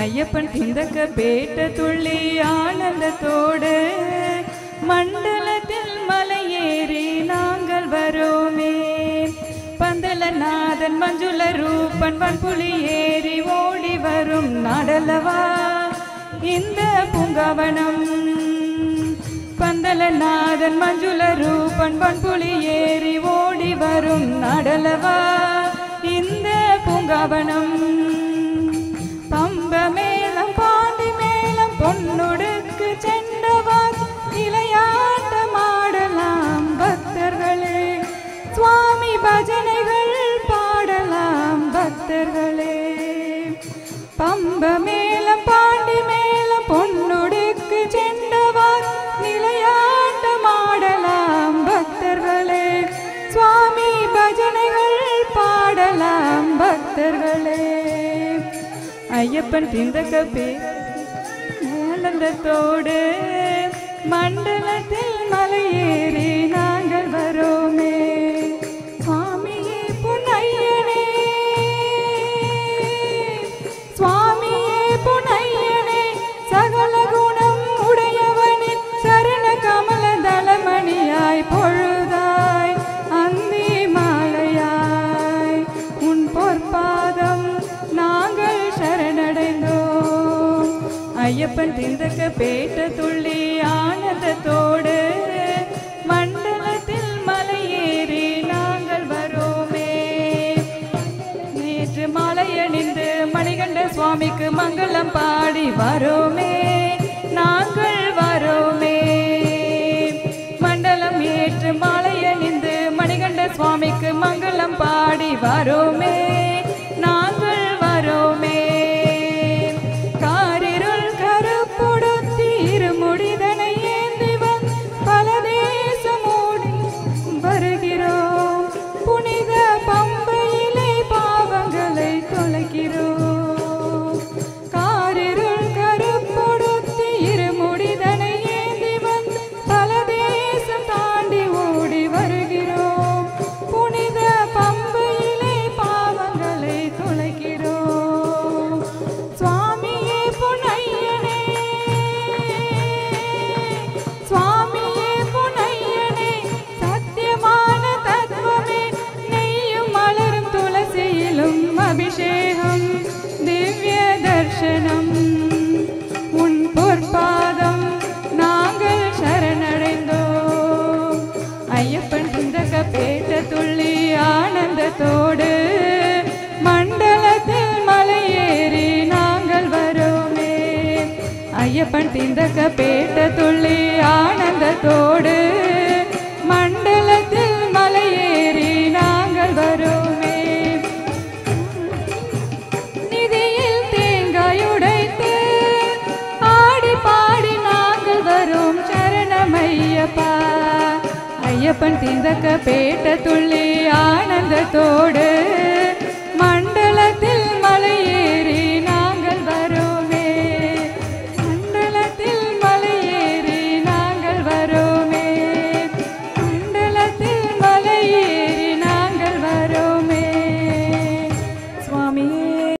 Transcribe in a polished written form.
ஐயப்பன் திந்தக்க பேட்ட துள்ளி ஆனந்தத்தோடு மண்டலத்தில் மலையேறி நாங்கள் வரோமே. பந்தலநாதன் மஞ்சுள ரூபன் வன்புலி ஏறி ஓடி வரும் நாடல்லவா இந்த பூங்காவனம். பந்தலநாதன் மஞ்சுள ரூபன் வன்புலி ஏறி ஓடி வரும் நாடல்லவா இந்த பூங்காவனம். பம்ப மேளம் பாண்டி மேளம் பொன்னுடுக்கு செண்டவார் இளையாட்டமாடலாம் பக்தர்களே. சுவாமி பஜனைகள் பாடலாம் பக்தர்களே. பம்ப மேளம் பாண்டி மேளம் பொன்னுடுக்கு செண்டவார் நிலையாட்டமாடலாம் பக்தர்களே. சுவாமி பஜனைகள் பாடலாம் பக்தர்களே. ஐயப்பன் திந்தக்க பேனந்தத்தோடு மண்டலத்தில் மலையேறி நாங்கள் வரோமே. சுவாமியே புனையனே சுவாமியே புனையனே சகல குணம் உடையவனின் சரண கமல தளமணியாய் பொழுதாய் அந்தி மாலையாய் உன் பொற்பாதம் நாங்கள் சரணடைந்தோம். ஐயப்பன் திந்தக்க பேட்ட துள்ளி ஆனந்தத்தோடு மண்டலத்தில் மலையேறி நாங்கள் வரோமே. நேற்று மாலையணிந்து மணிகண்ட சுவாமிக்கு மங்களம் பாடி வரோமே நாங்கள் வரோமே. மண்டலம் ஏற்று மாலையணிந்து மணிகண்ட சுவாமிக்கு மங்களம் பாடி வரோமே நாங்கள் வரோமே. காரிருள் கருப்புடுத்தி இருமுடிதனை ஏந்தி பல தேசமோடி வருகிறோம். புனித பம்பையிலே பாவங்களை தொலைக்கிறோம். காரிருள் கருப்புடுத்தி இருமுடிதனை ஏந்தி பல தேசம் தாண்டி ஓடி வருகிறோம். புனித பம்பையிலே பாவங்களை தொலைக்கிறோம். சுவாமியே புனையனே சுவாமியே புனையனே சத்தியமான தத்துவமே நெய்யும் மலரும் துளசியிலும் அபிஷேகம் திவ்ய தர்சனம். உன் பொற்பாதம் நாங்கள் சரணடைந்தோம். ஐயப்பன் திந்தக்க பேட்ட துள்ளி ஆனந்தத்தோடு மண்டலத்தில் மலையேறி நாங்கள் வரோமே. ஐயப்பன் திந்தக்க பேட்ட துள்ளி ஆனந்தத்தோடு மண்டலத்தில் மலையேறி நாங்கள் வரோமே. நிதியில் தேங்காயுடைத்து ஆடி பாடி நாங்கள் வரோம் சரணமையப்பா. ஐயப்பன் திந்தக்க பேட்ட துள்ளி ஆனந்தத்தோடு